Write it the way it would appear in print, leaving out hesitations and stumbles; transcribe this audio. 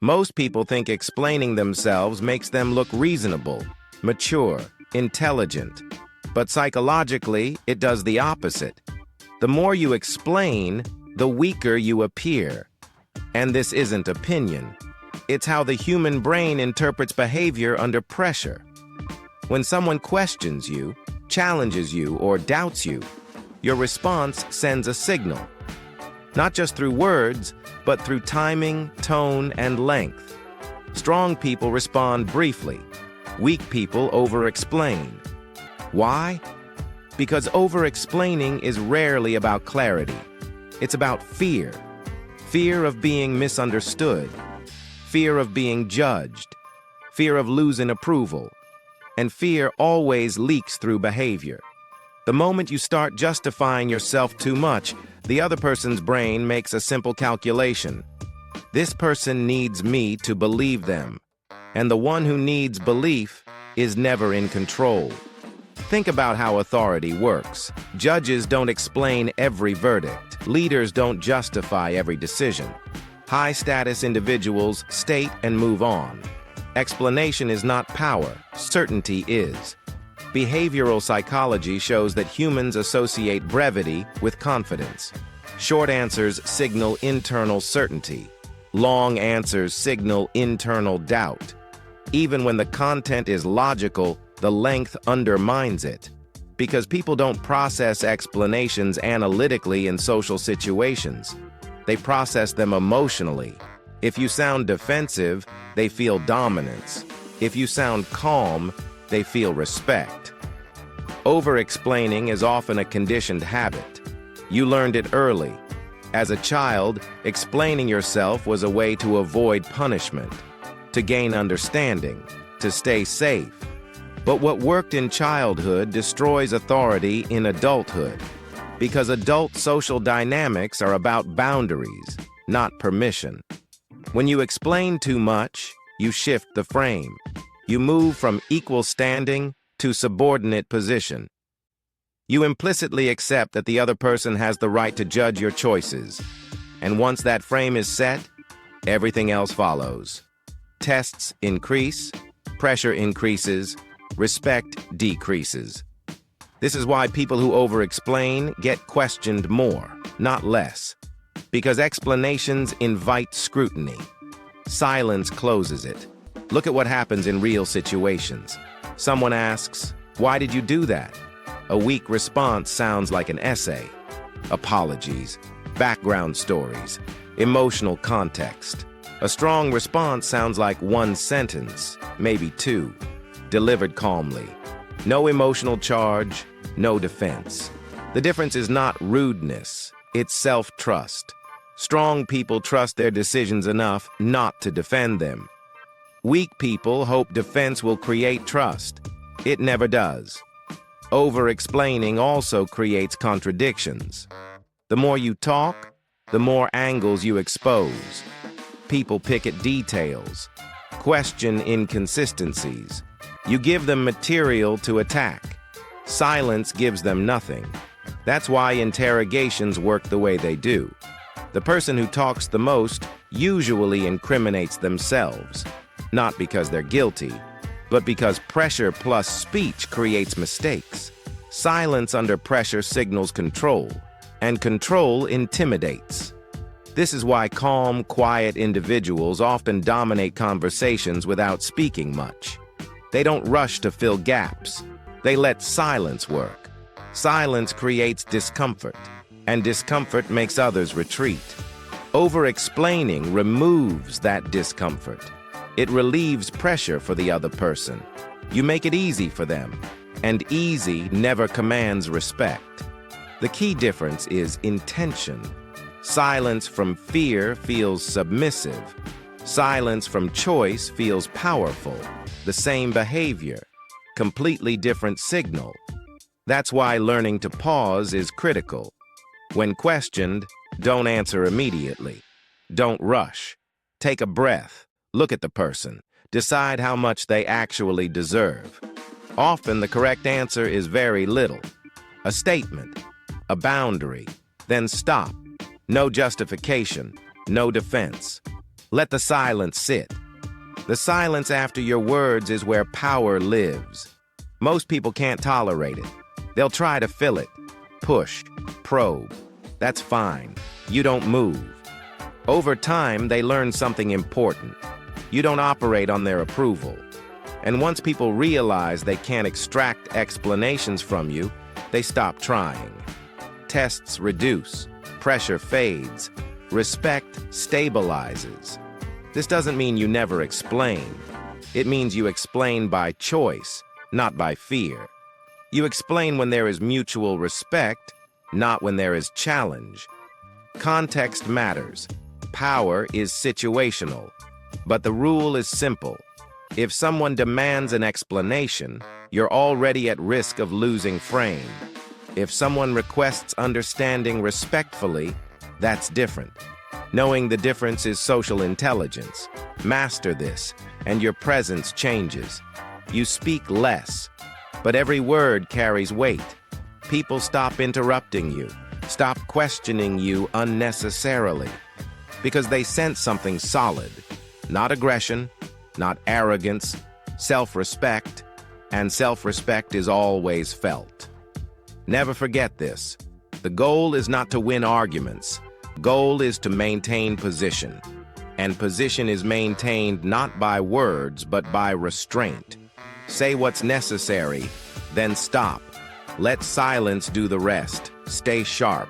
Most people think explaining themselves makes them look reasonable, mature, intelligent. But psychologically, it does the opposite. The more you explain, the weaker you appear. And this isn't opinion. It's how the human brain interprets behavior under pressure. When someone questions you, challenges you, or doubts you, your response sends a signal. Not just through words, but through timing, tone, and length. Strong people respond briefly. Weak people over-explain. Why? Because over-explaining is rarely about clarity. It's about fear. Fear of being misunderstood. Fear of being judged. Fear of losing approval. And fear always leaks through behavior. The moment you start justifying yourself too much, the other person's brain makes a simple calculation. This person needs me to believe them. And the one who needs belief is never in control. Think about how authority works. Judges don't explain every verdict. Leaders don't justify every decision. High-status individuals state and move on. Explanation is not power, certainty is. Behavioral psychology shows that humans associate brevity with confidence. Short answers signal internal certainty. Long answers signal internal doubt. Even when the content is logical, the length undermines it. Because people don't process explanations analytically in social situations. They process them emotionally. If you sound defensive, they feel dominance. If you sound calm, they feel respect. Over-explaining is often a conditioned habit. You learned it early. As a child, explaining yourself was a way to avoid punishment, to gain understanding, to stay safe. But what worked in childhood destroys authority in adulthood, because adult social dynamics are about boundaries, not permission. When you explain too much, you shift the frame. You move from equal standing to subordinate position. You implicitly accept that the other person has the right to judge your choices. And once that frame is set, everything else follows. Tests increase, pressure increases, respect decreases. This is why people who over-explain get questioned more, not less. Because explanations invite scrutiny. Silence closes it. Look at what happens in real situations. Someone asks, "Why did you do that?" A weak response sounds like an essay. Apologies, background stories, emotional context. A strong response sounds like one sentence, maybe two, delivered calmly. No emotional charge, no defense. The difference is not rudeness, it's self-trust. Strong people trust their decisions enough not to defend them. Weak people hope defense will create trust. It never does. Over-explaining also creates contradictions. The more you talk, the more angles you expose. People pick at details, question inconsistencies. You give them material to attack. Silence gives them nothing. That's why interrogations work the way they do. The person who talks the most usually incriminates themselves, not because they're guilty, but because pressure plus speech creates mistakes. Silence under pressure signals control, and control intimidates. This is why calm, quiet individuals often dominate conversations without speaking much. They don't rush to fill gaps. They let silence work. Silence creates discomfort, and discomfort makes others retreat. Over-explaining removes that discomfort. It relieves pressure for the other person. You make it easy for them, and easy never commands respect. The key difference is intention. Silence from fear feels submissive. Silence from choice feels powerful. The same behavior, completely different signal. That's why learning to pause is critical. When questioned, don't answer immediately. Don't rush. Take a breath. Look at the person. Decide how much they actually deserve. Often the correct answer is very little. A statement, a boundary, then stop. No justification, no defense. Let the silence sit. The silence after your words is where power lives. Most people can't tolerate it. They'll try to fill it, push, probe. That's fine. You don't move. Over time, they learn something important. You don't operate on their approval. And once people realize they can't extract explanations from you, they stop trying. Tests reduce, pressure fades, respect stabilizes. This doesn't mean you never explain. It means you explain by choice, not by fear. You explain when there is mutual respect, not when there is challenge. Context matters. Power is situational. But the rule is simple. If someone demands an explanation, you're already at risk of losing frame. If someone requests understanding respectfully, that's different. Knowing the difference is social intelligence. Master this, and your presence changes. You speak less, but every word carries weight. People stop interrupting you, stop questioning you unnecessarily, because they sense something solid. Not aggression, not arrogance, self-respect, and self-respect is always felt. Never forget this. The goal is not to win arguments. Goal is to maintain position. And position is maintained not by words, but by restraint. Say what's necessary, then stop. Let silence do the rest. Stay sharp.